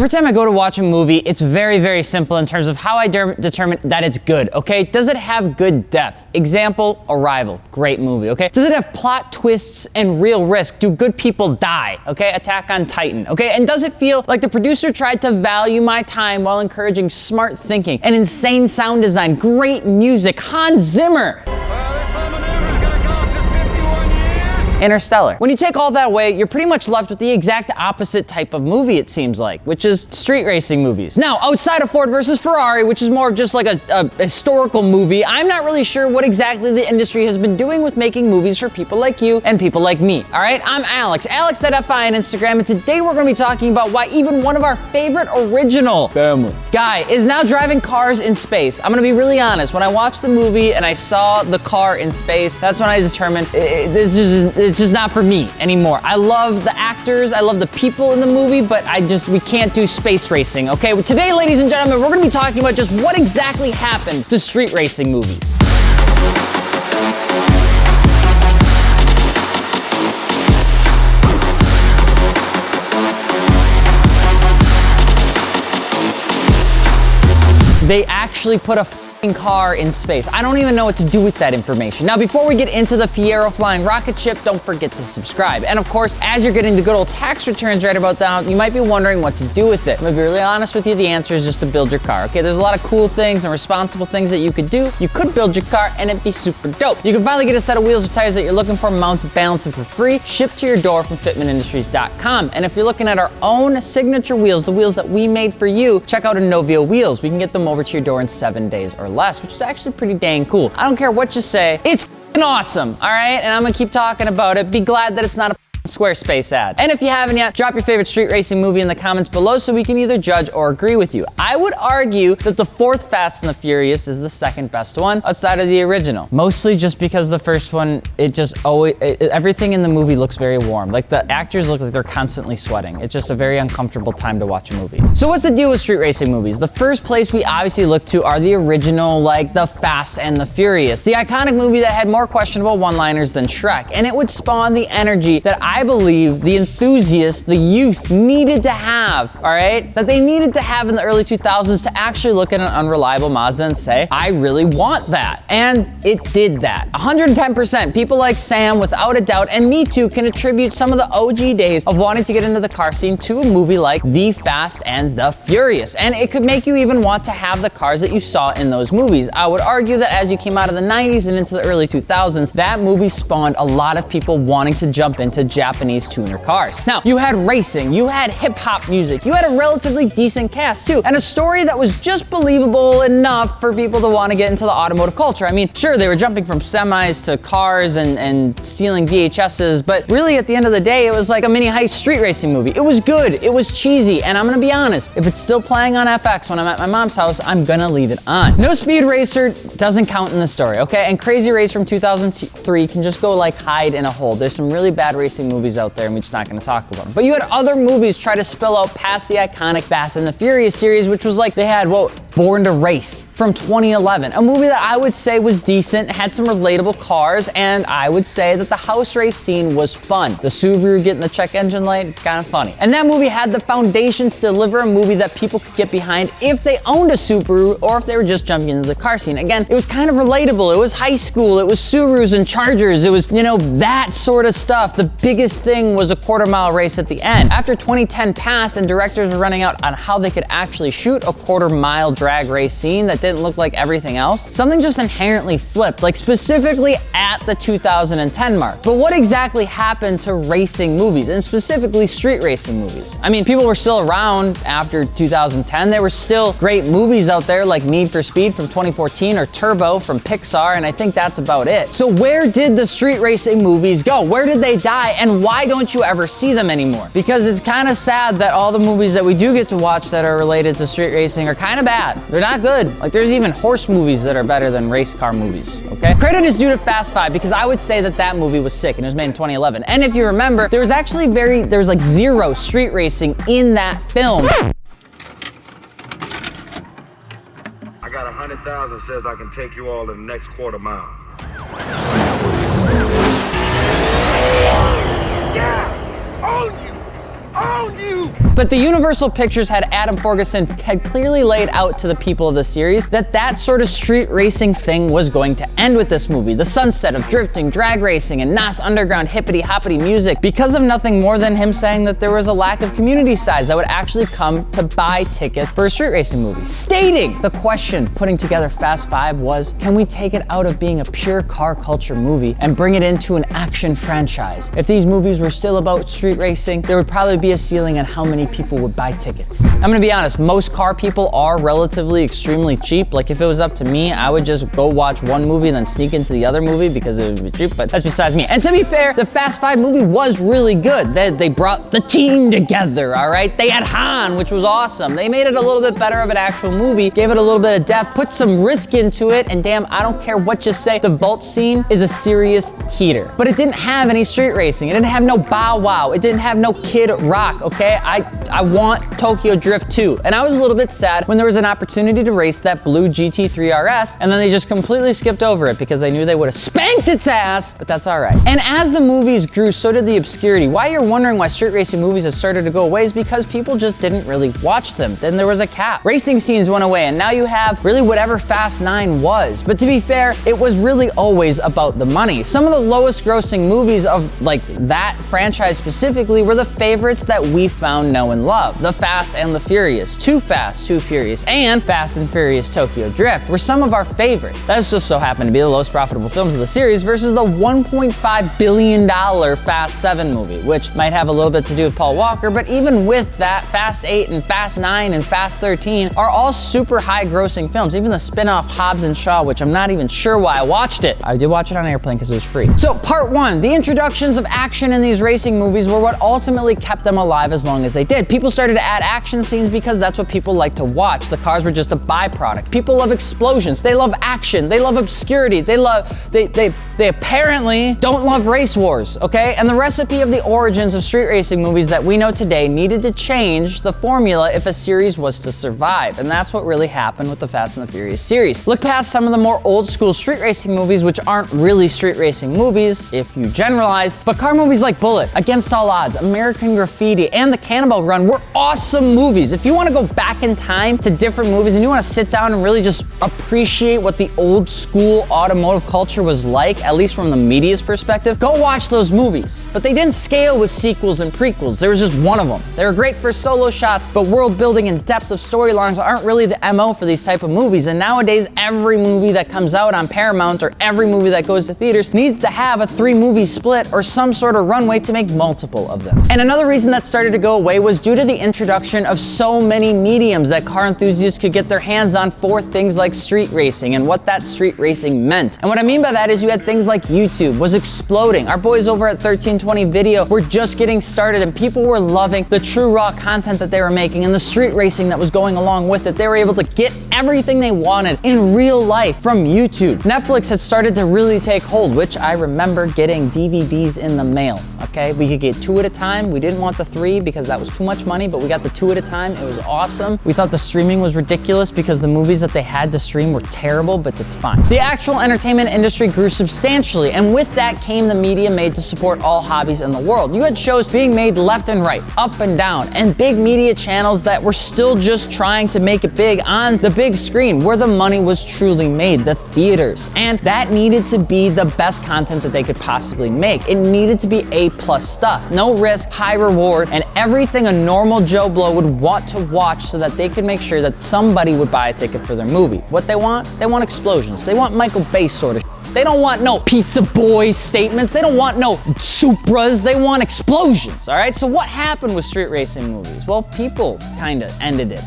Every time I go to watch a movie, it's very, very simple in terms of how I determine that it's good, okay? Does it have good depth? Example, Arrival, great movie, okay? Does it have plot twists and real risk? Do good people die, okay? Attack on Titan, okay? And does it feel like the producer tried to value my time while encouraging smart thinking and insane sound design, great music, Hans Zimmer? Interstellar. When you take all that away, you're pretty much left with the exact opposite type of movie, it seems like, which is street racing movies. Now, outside of Ford versus Ferrari, which is more of just like a historical movie, I'm not really sure what exactly the industry has been doing with making movies for people like you and people like me, all right? I'm Alex at@FI on Instagram, and today we're gonna be talking about why even one of our favorite original guy is now driving cars in space. I'm gonna be really honest, when I watched the movie and I saw the car in space, that's when I determined it's just not for me anymore. I love the actors, I love the people in the movie, but we can't do space racing, okay? Well, today, ladies and gentlemen, we're gonna be talking about just what exactly happened to street racing movies. They actually put a car in space. I don't even know what to do with that information. Now, before we get into the Fiero flying rocket ship, don't forget to subscribe. And of course, as you're getting the good old tax returns right about now, you might be wondering what to do with it. I'm gonna be really honest with you, the answer is just to build your car, okay? There's a lot of cool things and responsible things that you could do. You could build your car and it'd be super dope. You can finally get a set of wheels or tires that you're looking for, mounted, balanced, and for free, shipped to your door from fitmentindustries.com. And if you're looking at our own signature wheels, the wheels that we made for you, check out Novio Wheels. We can get them over to your door in 7 days or less, which is actually pretty dang cool. I don't care what you say, it's awesome, all right? And I'm gonna keep talking about it. Be glad that it's not a Squarespace ad. And if you haven't yet, drop your favorite street racing movie in the comments below so we can either judge or agree with you. I would argue that the fourth Fast and the Furious is the second best one outside of the original. Mostly just because the first one, everything in the movie looks very warm. Like the actors look like they're constantly sweating. It's just a very uncomfortable time to watch a movie. So what's the deal with street racing movies? The first place we obviously look to are the original, like the Fast and the Furious. The iconic movie that had more questionable one-liners than Shrek. And it would spawn the energy that I believe the enthusiasts, the youth needed to have, all right? That they needed to have in the early 2000s to actually look at an unreliable Mazda and say, I really want that. And it did that. 110%. People like Sam, without a doubt, and me too, can attribute some of the OG days of wanting to get into the car scene to a movie like The Fast and the Furious. And it could make you even want to have the cars that you saw in those movies. I would argue that as you came out of the 90s and into the early 2000s, that movie spawned a lot of people wanting to jump into Japanese tuner cars. Now, you had racing, you had hip-hop music, you had a relatively decent cast too, and a story that was just believable enough for people to want to get into the automotive culture. I mean, sure, they were jumping from semis to cars and stealing VHSs, but really at the end of the day, it was like a mini heist street racing movie. It was good, it was cheesy, and I'm gonna be honest, if it's still playing on FX when I'm at my mom's house, I'm gonna leave it on. No Speed Racer doesn't count in the story, okay? And Crazy Race from 2003 can just go like hide in a hole. There's some really bad racing movies out there and we're just not gonna talk about them. But you had other movies try to spill out past the iconic Fast and the Furious series, which was like, they had, Born to Race from 2011, a movie that I would say was decent, had some relatable cars, and I would say that the house race scene was fun. The Subaru getting the check engine light, kind of funny. And that movie had the foundation to deliver a movie that people could get behind if they owned a Subaru or if they were just jumping into the car scene. Again, it was kind of relatable. It was high school, it was Subarus and Chargers, it was, that sort of stuff. The biggest thing was a quarter-mile race at the end. After 2010 passed and directors were running out on how they could actually shoot a quarter-mile drag race scene that didn't look like everything else, something just inherently flipped, like specifically at the 2010 mark. But what exactly happened to racing movies, and specifically street racing movies? I mean, people were still around after 2010. There were still great movies out there like Need for Speed from 2014 or Turbo from Pixar, and I think that's about it. So where did the street racing movies go? Where did they die, and why don't you ever see them anymore? Because it's kind of sad that all the movies that we do get to watch that are related to street racing are kind of bad. They're not good. Like, there's even horse movies that are better than race car movies, okay? Credit is due to Fast 5 because I would say that movie was sick and it was made in 2011. And if you remember, there was actually there's like zero street racing in that film. I got 100,000 says I can take you all in the next quarter mile. Yeah! Own you! But the Universal Pictures had Adam Ferguson had clearly laid out to the people of the series that sort of street racing thing was going to end with this movie. The sunset of drifting, drag racing, and NOS underground hippity-hoppity music, because of nothing more than him saying that there was a lack of community size that would actually come to buy tickets for a street racing movie. Stating the question putting together Fast 5 was, can we take it out of being a pure car culture movie and bring it into an action franchise? If these movies were still about street racing, there would probably be a ceiling on how many people would buy tickets. I'm gonna be honest, most car people are relatively extremely cheap. Like if it was up to me, I would just go watch one movie and then sneak into the other movie because it would be cheap, but that's besides me. And to be fair, the Fast 5 movie was really good. They brought the team together, all right? They had Han, which was awesome. They made it a little bit better of an actual movie, gave it a little bit of depth, put some risk into it, and damn, I don't care what you say, the vault scene is a serious heater. But it didn't have any street racing. It didn't have no Bow Wow. It didn't have no Kid Rock, okay? I want Tokyo Drift 2. And I was a little bit sad when there was an opportunity to race that blue GT3 RS, and then they just completely skipped over it because they knew they would have spanked its ass, but that's all right. And as the movies grew, so did the obscurity. Why you're wondering why street racing movies have started to go away is because people just didn't really watch them. Then there was a cap. Racing scenes went away, and now you have really whatever Fast 9 was. But to be fair, it was really always about the money. Some of the lowest grossing movies of like that franchise specifically were the favorites that we found, know, and love. The Fast and the Furious, Too Fast, Too Furious, and Fast and Furious Tokyo Drift were some of our favorites. That just so happened to be the lowest profitable films of the series versus the $1.5 billion Fast 7 movie, which might have a little bit to do with Paul Walker, but even with that, Fast 8 and Fast 9 and Fast 13 are all super high grossing films. Even the spin-off Hobbs and Shaw, which I'm not even sure why I watched it. I did watch it on airplane because it was free. So part one, the introductions of action in these racing movies were what ultimately kept them alive as long as they did. People started to add action scenes because that's what people like to watch. The cars were just a byproduct. People love explosions. They love action. They love obscurity. They apparently don't love race wars, okay? And the recipe of the origins of street racing movies that we know today needed to change the formula if a series was to survive. And that's what really happened with the Fast and the Furious series. Look past some of the more old school street racing movies, which aren't really street racing movies, if you generalize, but car movies like Bullet, Against All Odds, American Graffiti, and The Cannonball Run were awesome movies. If you want to go back in time to different movies and you want to sit down and really just appreciate what the old school automotive culture was like, at least from the media's perspective, go watch those movies. But they didn't scale with sequels and prequels. There was just one of them. They were great for solo shots, but world building and depth of storylines aren't really the MO for these type of movies. And nowadays, every movie that comes out on Paramount or every movie that goes to theaters needs to have a 3-movie split or some sort of runway to make multiple of them. And another reason that started to go away was due to the introduction of so many mediums that car enthusiasts could get their hands on for things like street racing and what that street racing meant. And what I mean by that is you had things like YouTube was exploding. Our boys over at 1320 Video were just getting started and people were loving the true raw content that they were making and the street racing that was going along with it. They were able to get everything they wanted in real life from YouTube. Netflix had started to really take hold, which I remember getting DVDs in the mail, okay? We could get 2 at a time. We didn't want the 3 because that was too much money, but we got the 2 at a time. It was awesome. We thought the streaming was ridiculous because the movies that they had to stream were terrible, but that's fine. The actual entertainment industry grew substantially, and with that came the media made to support all hobbies in the world. You had shows being made left and right, up and down, and big media channels that were still just trying to make it big on the big screen where the money was truly made, the theaters. And that needed to be the best content that they could possibly make. It needed to be A+ stuff. No risk, high reward, and everything a normal Joe Blow would want to watch so that they could make sure that somebody would buy a ticket for their movie. What they want? They want explosions. They want Michael Bay sort of. They don't want no pizza boy statements. They don't want no Supras. They want explosions, all right? So what happened with street racing movies? Well, people kind of ended it.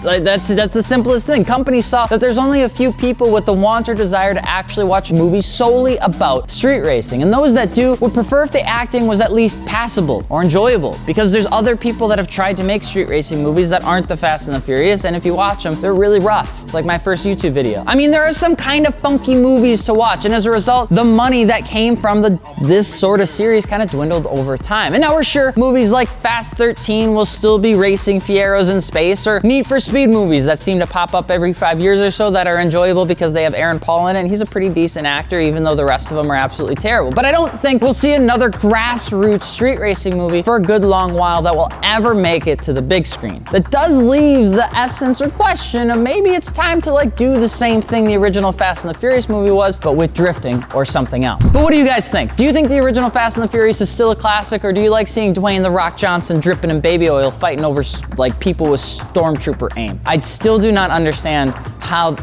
That's the simplest thing. Companies saw that there's only a few people with the want or desire to actually watch movies solely about street racing. And those that do would prefer if the acting was at least passable or enjoyable because there's other people that have tried to make street racing movies that aren't the Fast and the Furious, and if you watch them, they're really rough. It's like my first YouTube video. I mean, there are some kind of funky movies to watch. And as a result, the money that came from this sort of series kind of dwindled over time. And now we're sure movies like Fast 13 will still be racing Fieros in space, or Need for Speed movies that seem to pop up every 5 years or so that are enjoyable because they have Aaron Paul in it, and he's a pretty decent actor, even though the rest of them are absolutely terrible. But I don't think we'll see another grassroots street racing movie for a good long while that will ever make it to the big screen. That does leave the essence or question of maybe it's time to like do the same thing the original Fast and the Furious movie was, but with drifting or something else. But what do you guys think? Do you think the original Fast and the Furious is still a classic, or do you like seeing Dwayne "The Rock" Johnson dripping in baby oil fighting over like people with stormtrooper aim? I still do not understand how.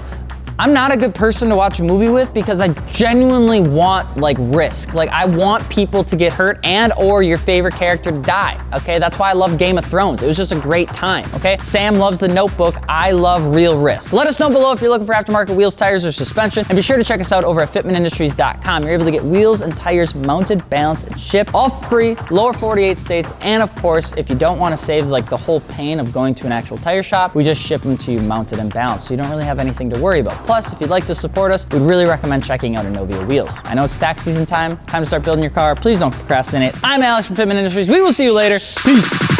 I'm not a good person to watch a movie with because I genuinely want like risk. Like I want people to get hurt and or your favorite character to die, okay? That's why I love Game of Thrones. It was just a great time, okay? Sam loves The Notebook. I love real risk. Let us know below if you're looking for aftermarket wheels, tires, or suspension. And be sure to check us out over at fitmentindustries.com. You're able to get wheels and tires mounted, balanced, and shipped, all free, lower 48 states. And of course, if you don't want to save like the whole pain of going to an actual tire shop, we just ship them to you mounted and balanced. So you don't really have anything to worry about. Plus, if you'd like to support us, we'd really recommend checking out Inovia Wheels. I know it's tax season time to start building your car. Please don't procrastinate. I'm Alex from Fitment Industries. We will see you later. Peace.